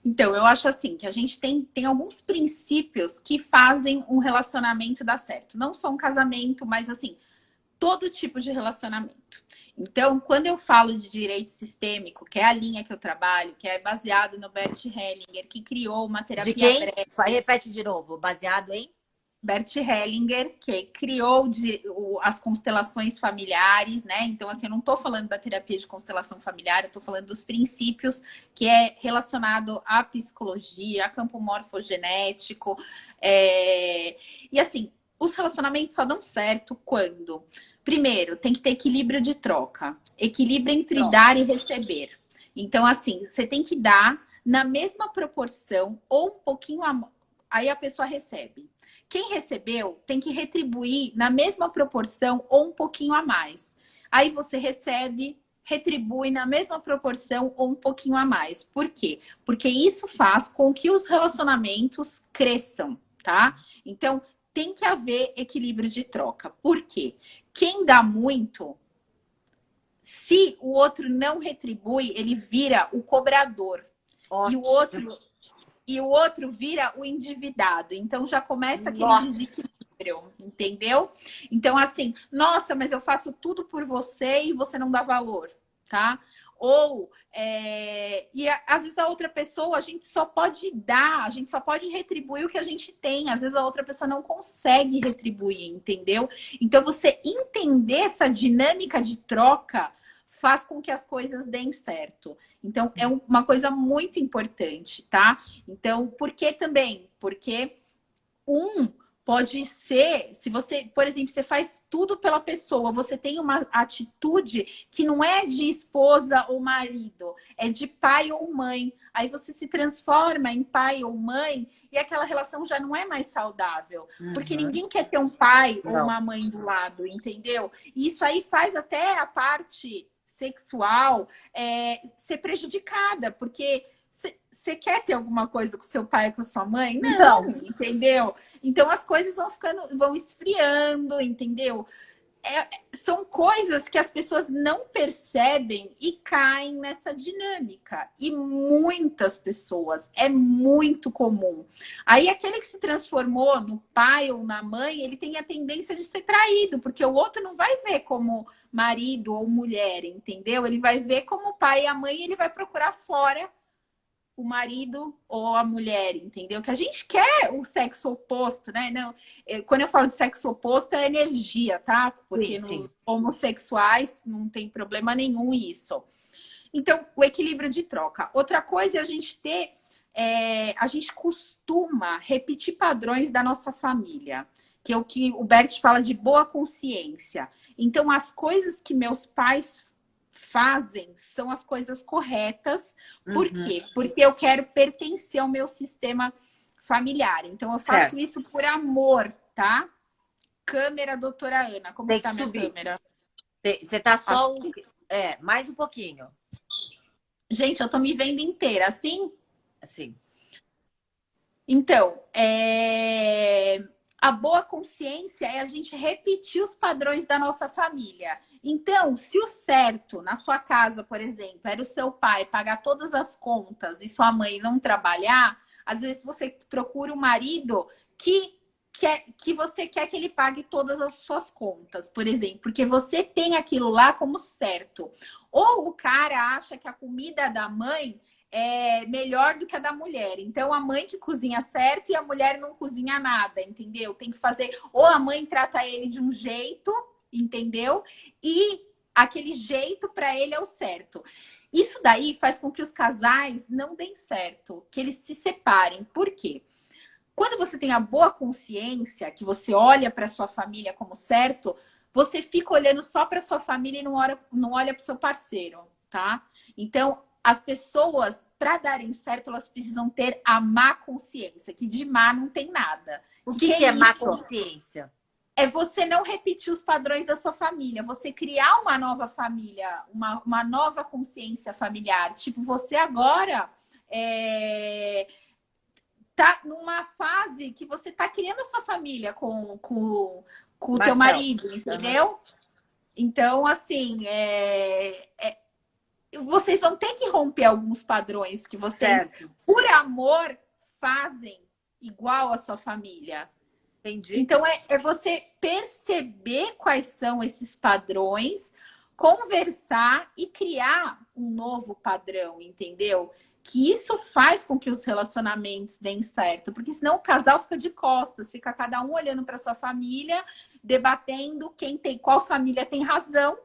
Então, eu acho assim, que a gente tem alguns princípios que fazem um relacionamento dar certo. Não só um casamento, mas assim, todo tipo de relacionamento. Então, quando eu falo de direito sistêmico, que é a linha que eu trabalho, que é baseado no Bert Hellinger, que criou uma De terapia quem? breve. Repete de novo. Baseado em? Bert Hellinger, que criou as constelações familiares, né? Então, assim, eu não estou falando da terapia de constelação familiar, eu estou falando dos princípios que é relacionado à psicologia, a campo morfogenético. E assim, os relacionamentos só dão certo quando, primeiro, tem que ter equilíbrio de troca, equilíbrio entre Pronto. dar e receber. Então, assim, você tem que dar na mesma proporção ou um pouquinho aí a pessoa recebe. Quem recebeu tem que retribuir na mesma proporção ou um pouquinho a mais. Aí você recebe, retribui na mesma proporção ou um pouquinho a mais. Por quê? Porque isso faz com que os relacionamentos cresçam, tá? Então, tem que haver equilíbrio de troca. Por quê? Quem dá muito, se o outro não retribui, ele vira o cobrador. Ótimo. E o outro vira o endividado. Então já começa aquele Nossa. desequilíbrio, entendeu? Então, assim, nossa, mas eu faço tudo por você e você não dá valor, tá? Ou, às vezes a outra pessoa, a gente só pode dar, a gente só pode retribuir o que a gente tem. Às vezes a outra pessoa não consegue retribuir, entendeu? Então, você entender essa dinâmica de troca faz com que as coisas deem certo. Então, é uma coisa muito importante, tá? Então, por que também? Porque pode ser, se você, por exemplo, você faz tudo pela pessoa, você tem uma atitude que não é de esposa ou marido, é de pai ou mãe. Aí você se transforma em pai ou mãe e aquela relação já não é mais saudável. Porque ninguém quer ter um pai ou uma mãe do lado, entendeu? E isso aí faz até a parte sexual ser prejudicada, porque você quer ter alguma coisa com seu pai, com sua mãe? Não, entendeu? Então as coisas vão esfriando, entendeu? são coisas que as pessoas não percebem e caem nessa dinâmica. E muitas pessoas, é muito comum. Aí aquele que se transformou no pai ou na mãe, ele tem a tendência de ser traído, porque o outro não vai ver como marido ou mulher, entendeu? Ele vai ver como pai e a mãe, e ele vai procurar fora o marido ou a mulher, entendeu? Que a gente quer o sexo oposto, né? Não, quando eu falo de sexo oposto, é energia, tá? Porque Sim, nos sim. homossexuais não tem problema nenhum isso. Então, o equilíbrio de troca. Outra coisa é a gente ter... a gente costuma repetir padrões da nossa família, que é o que o Bert fala de boa consciência. Então, as coisas que meus pais fazem são as coisas corretas. Por Uhum. quê? Porque eu quero pertencer ao meu sistema familiar. Então, eu faço Certo. isso por amor, tá? Câmera, doutora Ana. Como Tem que está minha subir. câmera? Você tá só... Assim? mais um pouquinho. Gente, eu tô me vendo inteira. Assim? Assim. Então, a boa consciência é a gente repetir os padrões da nossa família. Então, se o certo na sua casa, por exemplo, era o seu pai pagar todas as contas e sua mãe não trabalhar, às vezes você procura um marido que você quer que ele pague todas as suas contas, por exemplo, porque você tem aquilo lá como certo. Ou o cara acha que a comida da mãe é melhor do que a da mulher. Então, a mãe que cozinha certo e a mulher não cozinha nada, entendeu? Tem que fazer... Ou a mãe trata ele de um jeito, entendeu? E aquele jeito para ele é o certo. Isso daí faz com que os casais não deem certo, que eles se separem. Por quê? Quando você tem a boa consciência, que você olha para sua família como certo, você fica olhando só para sua família e não olha para o seu parceiro, tá? Então, as pessoas, para darem certo, elas precisam ter a má consciência, que de má não tem nada. O que É é má isso? consciência? É você não repetir os padrões da sua família, você criar uma nova família, uma nova consciência familiar. Tipo, você agora tá numa fase que você tá criando a sua família com o teu Marcel. marido, Uhum. entendeu? Então, assim, vocês vão ter que romper alguns padrões que vocês, Certo. por amor, fazem igual a sua família. Entendi. Então, é você perceber quais são esses padrões, conversar e criar um novo padrão, entendeu? Que isso faz com que os relacionamentos deem certo, porque senão o casal fica de costas, fica cada um olhando para sua família, debatendo qual família tem razão,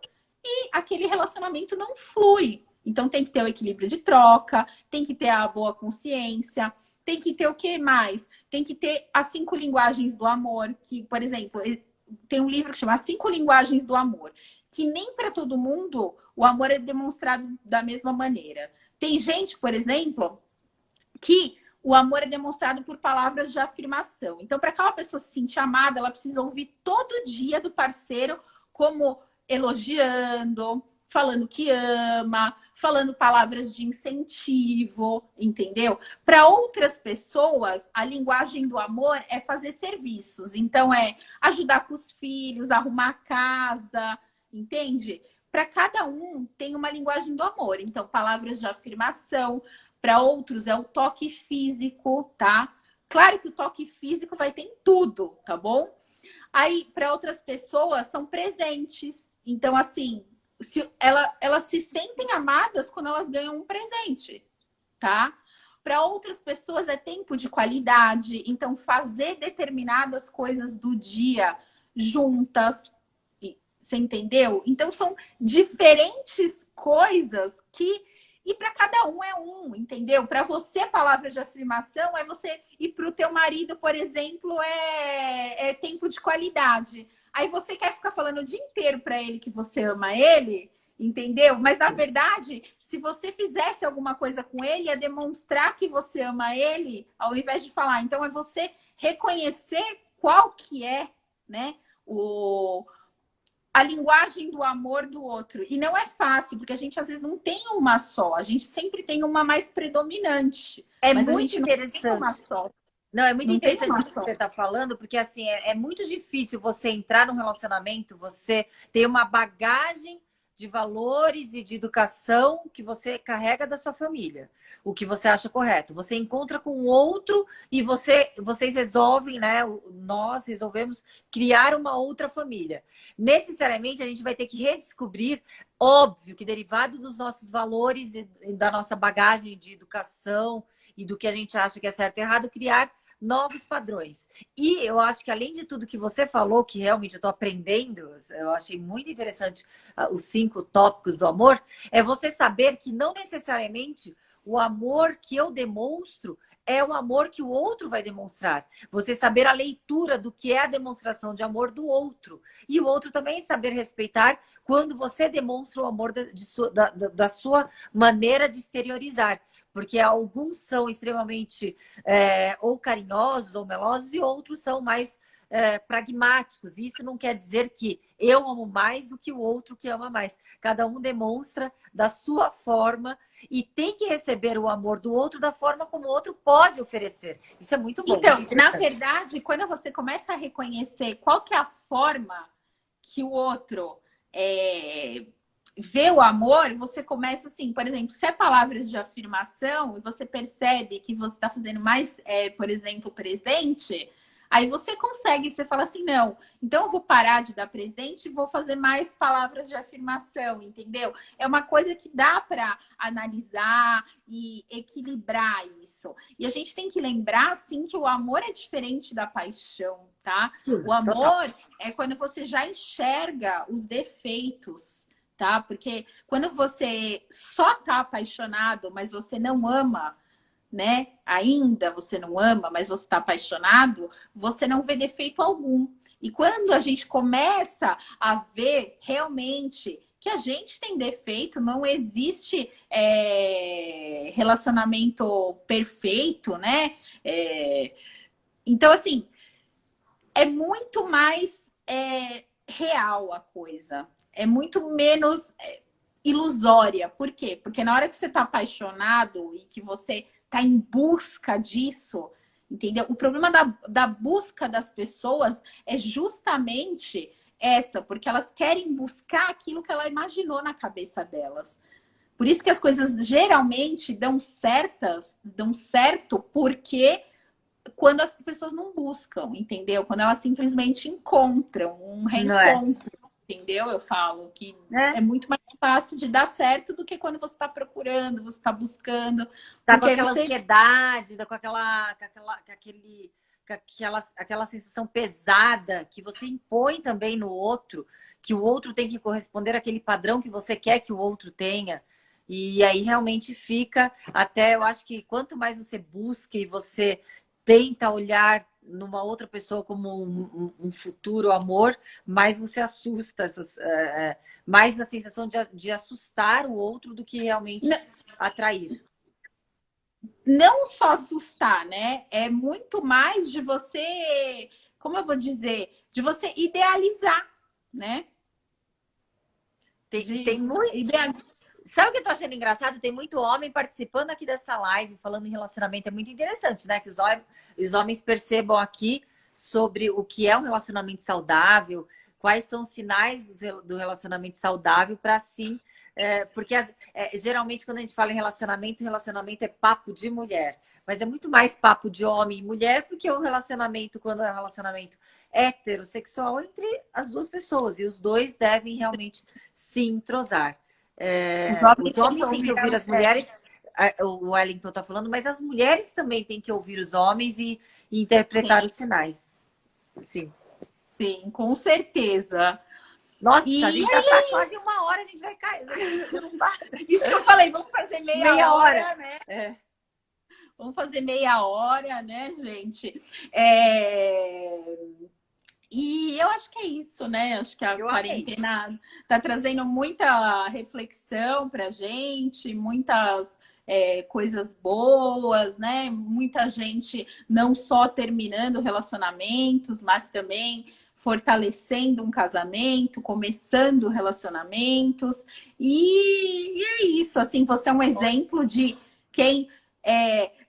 e aquele relacionamento não flui. Então tem que ter o equilíbrio de troca, tem que ter a boa consciência, tem que ter o que mais? Tem que ter as 5 linguagens do amor, que, por exemplo, tem um livro que chama As 5 Linguagens do Amor, que nem para todo mundo o amor é demonstrado da mesma maneira. Tem gente, por exemplo, que o amor é demonstrado por palavras de afirmação. Então, para aquela pessoa se sentir amada, ela precisa ouvir todo dia do parceiro como elogiando, falando que ama, falando palavras de incentivo, entendeu? Para outras pessoas, a linguagem do amor é fazer serviços. Então, é ajudar com os filhos, arrumar a casa, entende? Para cada um tem uma linguagem do amor. Então, palavras de afirmação. Para outros é o toque físico, tá? Claro que o toque físico vai ter em tudo, tá bom? Aí, para outras pessoas, são presentes. Então, assim, elas se sentem amadas quando elas ganham um presente, tá? Para outras pessoas é tempo de qualidade. Então, fazer determinadas coisas do dia juntas. Você entendeu? Então, são diferentes coisas que... E para cada um é um, entendeu? Para você, a palavra de afirmação é você... E para o teu marido, por exemplo, é tempo de qualidade. Aí você quer ficar falando o dia inteiro para ele que você ama ele, entendeu? Mas, na verdade, se você fizesse alguma coisa com ele, é demonstrar que você ama ele, ao invés de falar. Então, é você reconhecer qual que é, né, a linguagem do amor do outro. E não é fácil, porque a gente às vezes não tem uma só. A gente sempre tem uma mais predominante. É Mas a muito gente não tem uma interessante. só. Não, é muito Não tem interessante uma isso que só. você está falando, porque assim, é muito difícil você entrar num relacionamento, você ter uma bagagem de valores e de educação que você carrega da sua família, o que você acha correto. Você encontra com outro e vocês resolvem, né? Nós resolvemos criar uma outra família. Necessariamente a gente vai ter que redescobrir, óbvio, que derivado dos nossos valores e da nossa bagagem de educação e do que a gente acha que é certo e errado, criar novos padrões. E eu acho que, além de tudo que você falou, que realmente eu estou aprendendo, eu achei muito interessante os 5 tópicos do amor, é você saber que não necessariamente o amor que eu demonstro é o amor que o outro vai demonstrar. Você saber a leitura do que é a demonstração de amor do outro. E o outro também saber respeitar quando você demonstra o amor da sua maneira de exteriorizar. Porque alguns são extremamente ou carinhosos ou melosos e outros são mais pragmáticos. Isso não quer dizer que eu amo mais do que o outro que ama mais. Cada um demonstra da sua forma e tem que receber o amor do outro da forma como o outro pode oferecer. Isso é muito bom. Então, Muito na interessante. verdade, quando você começa a reconhecer qual que é a forma que o outro vê o amor, você começa assim, por exemplo, se é palavras de afirmação e você percebe que você está fazendo mais, por exemplo, presente, aí você consegue, você fala assim, não, então eu vou parar de dar presente e vou fazer mais palavras de afirmação, entendeu? É uma coisa que dá para analisar e equilibrar isso. E a gente tem que lembrar, assim, que o amor é diferente da paixão, tá? Sim, O total. amor é quando você já enxerga os defeitos, tá? Porque quando você só tá apaixonado, mas você não ama, né? Ainda você não ama, mas você está apaixonado, você não vê defeito algum. E quando a gente começa a ver realmente que a gente tem defeito, não existe relacionamento perfeito, né? Então, assim, é muito mais real a coisa. É muito menos ilusória. Por quê? Porque na hora que você está apaixonado e que você está em busca disso, entendeu? O problema da busca das pessoas é justamente essa, porque elas querem buscar aquilo que ela imaginou na cabeça delas. Por isso que as coisas geralmente dão certo porque quando as pessoas não buscam, entendeu? Quando elas simplesmente encontram um Não é? reencontro, entendeu? Eu falo que É. é muito mais fácil de dar certo do que quando você está procurando, você está buscando, Tá com porque aí aquela você ansiedade, tá com aquela sensação pesada que você impõe também no outro, que o outro tem que corresponder àquele padrão que você quer que o outro tenha. E aí realmente fica até, eu acho que quanto mais você busca e você tenta olhar numa outra pessoa como um futuro amor, mais você assusta, mais a sensação de assustar o outro do que realmente atrair. não só assustar, né? É muito mais de você, como eu vou dizer, de você idealizar, né? Tem De muito. idealizar. Sabe o que eu tô achando engraçado? Tem muito homem participando aqui dessa live, falando em relacionamento. É muito interessante, né? Que os homens percebam aqui sobre o que é um relacionamento saudável, quais são os sinais do relacionamento saudável, para assim. Porque geralmente, quando a gente fala em relacionamento, relacionamento é papo de mulher. Mas é muito mais papo de homem e mulher, porque o relacionamento, quando é um relacionamento heterossexual, entre as duas pessoas. E os dois devem realmente se entrosar. Os homens Os têm que homens têm que ouvir a ouvir as mulher. mulheres, o Wellington está falando, mas as mulheres também têm que ouvir os homens e interpretar Sim, os sinais. Sim. sim, com certeza. Nossa, a E gente já está quase 1 hora, a gente vai cair. Não vai. isso que eu falei, vamos fazer meia Meia hora. hora, né? É. Vamos fazer meia hora, né, gente? E eu acho que é isso, né? Acho que a Eu amei. quarentena está trazendo muita reflexão para a gente, muitas coisas boas, né? Muita gente não só terminando relacionamentos, mas também fortalecendo um casamento, começando relacionamentos. E é isso, assim, você é um exemplo de quem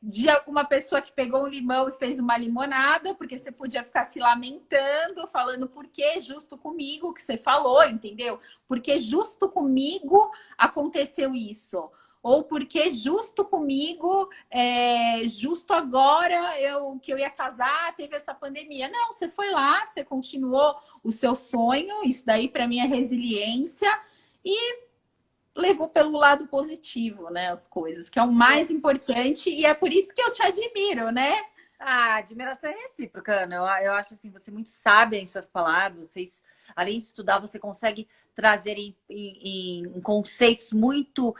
de uma pessoa que pegou um limão e fez uma limonada, porque você podia ficar se lamentando, falando por que justo comigo que você falou, entendeu? Porque justo comigo aconteceu isso. Ou porque justo comigo, justo agora que eu ia casar, teve essa pandemia. Não, você foi lá, você continuou o seu sonho, isso daí para mim é resiliência, e levou pelo lado positivo, né, as coisas, que é o mais importante, e é por isso que eu te admiro, né? Ah, admiração é recíproca, Ana. Eu acho assim, você muito sábia em suas palavras. Vocês, além de estudar, você consegue trazer em conceitos muito,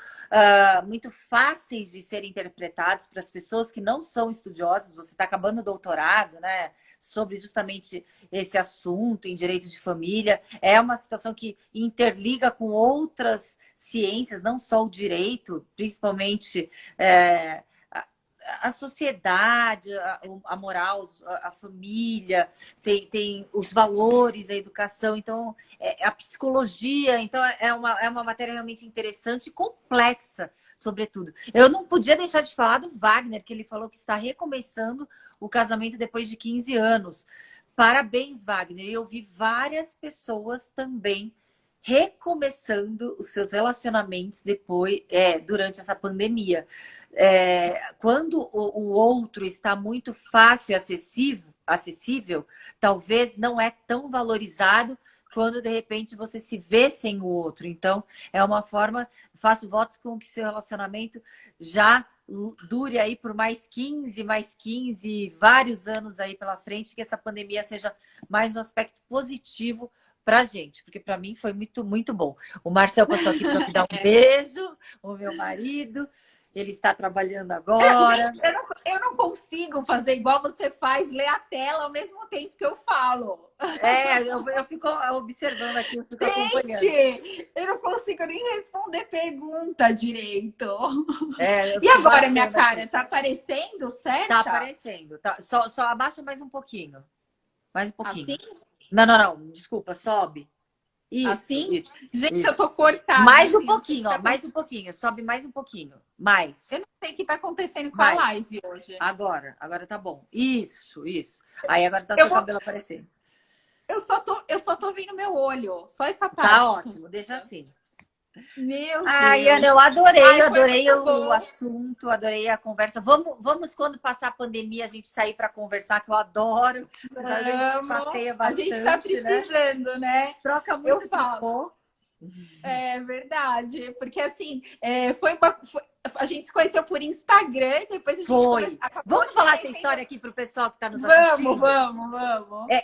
muito fáceis de serem interpretados para as pessoas que não são estudiosas. Você está acabando o doutorado, né? Sobre justamente esse assunto em direito de família. É uma situação que interliga com outras ciências, não só o direito, principalmente. A sociedade, a moral, a família, tem os valores, a educação, então a psicologia, então é uma matéria realmente interessante e complexa, sobretudo. Eu não podia deixar de falar do Wagner, que ele falou que está recomeçando o casamento depois de 15 anos. Parabéns, Wagner. Eu vi várias pessoas também recomeçando os seus relacionamentos durante essa pandemia. Quando o outro está muito fácil e acessível, talvez não é tão valorizado quando de repente você se vê sem o outro. Então, é uma forma, faço votos com que seu relacionamento já dure aí por mais 15, vários anos aí pela frente, que essa pandemia seja mais um aspecto positivo pra gente, porque para mim foi muito, muito bom. O Marcel passou aqui para me dar um beijo, o meu marido, ele está trabalhando agora. Gente, eu não consigo fazer igual você faz, ler a tela ao mesmo tempo que eu falo. Eu fico observando aqui, eu fico acompanhando. Gente, eu não consigo nem responder pergunta direito. E agora, minha cara, tá aparecendo, certo? Tá aparecendo. Tá, só abaixa mais um pouquinho. Mais um pouquinho. Assim? Não, desculpa, sobe. Isso, assim? isso, gente, isso. eu tô cortada. Mais assim, um pouquinho, ó, mais um pouquinho. Sobe mais um pouquinho. Mais. Eu não sei o que tá acontecendo com Mais. a live hoje. Agora tá bom. Isso. Aí agora tá seu cabelo aparecendo. Eu só tô vendo meu olho. Só essa parte. Tá ótimo, deixa assim. Meu Ai, Deus. Ana, eu adorei o bom. assunto, adorei a conversa. Vamos quando passar a pandemia, a gente sair para conversar, que eu adoro. A gente tá precisando, né? Troca muito eu falo. É verdade, porque assim, a gente se conheceu por Instagram, depois a gente Vamos falar essa história aqui pro pessoal que está nos assistindo? Vamos.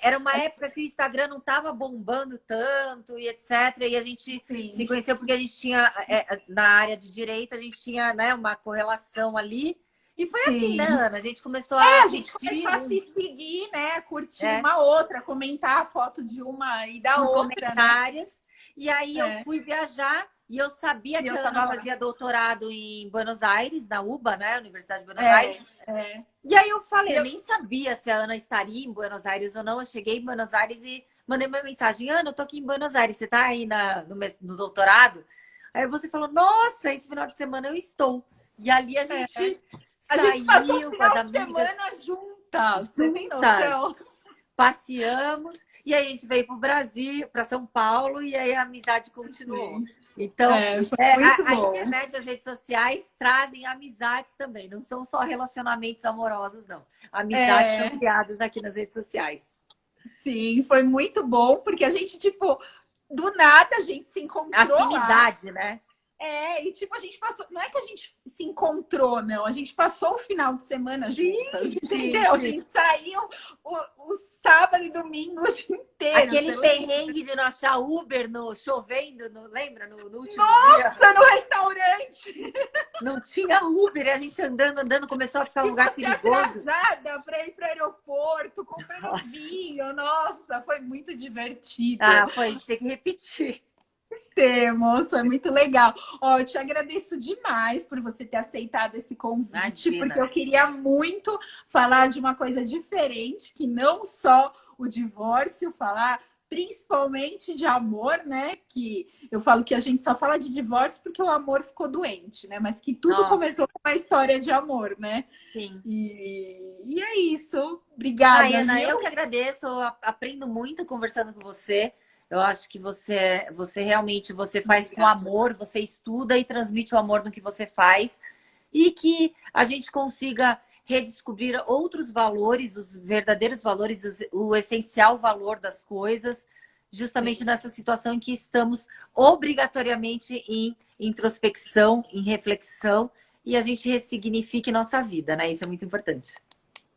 Era uma época que o Instagram não estava bombando tanto e etc. E a gente se conheceu porque a gente tinha, na área de direito, a gente tinha, né, uma correlação ali. E foi assim, né, Ana? A gente começou a gente começou a se seguir, né? Curtir uma outra, comentar a foto de uma e da outra. Comentários. Né? E aí eu fui viajar e eu sabia que a Ana fazia doutorado em Buenos Aires, na UBA, né? Universidade de Buenos Aires. E aí eu falei, eu nem sabia se a Ana estaria em Buenos Aires ou não. Eu cheguei em Buenos Aires e mandei uma mensagem. Ana, eu tô aqui em Buenos Aires, você tá aí no doutorado? Aí você falou, nossa, esse final de semana eu estou. E ali a gente saiu com as amigas. Semana juntas. Você tem noção? Passeamos e aí a gente veio para o Brasil, para São Paulo, e aí a amizade continuou. Então, a internet e as redes sociais trazem amizades também, não são só relacionamentos amorosos, não. Amizades são criadas aqui nas redes sociais. Sim, foi muito bom, porque a gente, tipo, do nada a gente se encontrou. Afinidade, né? E tipo, a gente passou. Não é que a gente se encontrou, não. A gente passou o final de semana juntas, entendeu? A gente saiu o sábado e domingo inteiro. Aquele perrengue de não achar Uber chovendo, lembra? No último dia. Nossa, no restaurante! Não tinha Uber, a gente andando, começou a ficar um lugar perigoso. Atrasada para ir para o aeroporto, comprando vinho. Nossa, foi muito divertido. Foi, a gente tem que repetir. Temos, foi muito legal. Eu te agradeço demais por você ter aceitado esse convite, porque eu queria muito falar de uma coisa diferente, que não só o divórcio, falar principalmente de amor, né? Que eu falo que a gente só fala de divórcio porque o amor ficou doente, né? Mas que tudo Nossa, começou com uma história de amor, né? sim. E é isso. Ai, Obrigada, Ana, eu viu? que agradeço, eu aprendo muito conversando com você. Eu acho que você realmente você faz com Obrigada. amor, você estuda e transmite o amor no que você faz e que a gente consiga redescobrir outros valores, os verdadeiros valores, o essencial valor das coisas, justamente Sim. nessa situação em que estamos obrigatoriamente em introspecção, em reflexão e a gente ressignifique nossa vida, né? Isso é muito importante.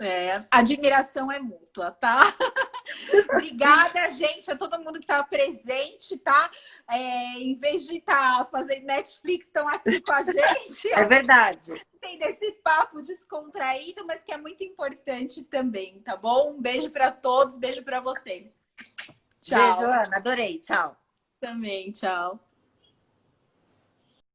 É, admiração é mútua, tá? Obrigada, gente, a todo mundo que estava presente, tá? Em vez de estar fazendo Netflix, estão aqui com a gente, É verdade. tem desse papo descontraído, mas que é muito importante também, tá bom? Um beijo para todos, beijo para você. Beijo, Tchau. Ana. Adorei. Tchau. Também, tchau.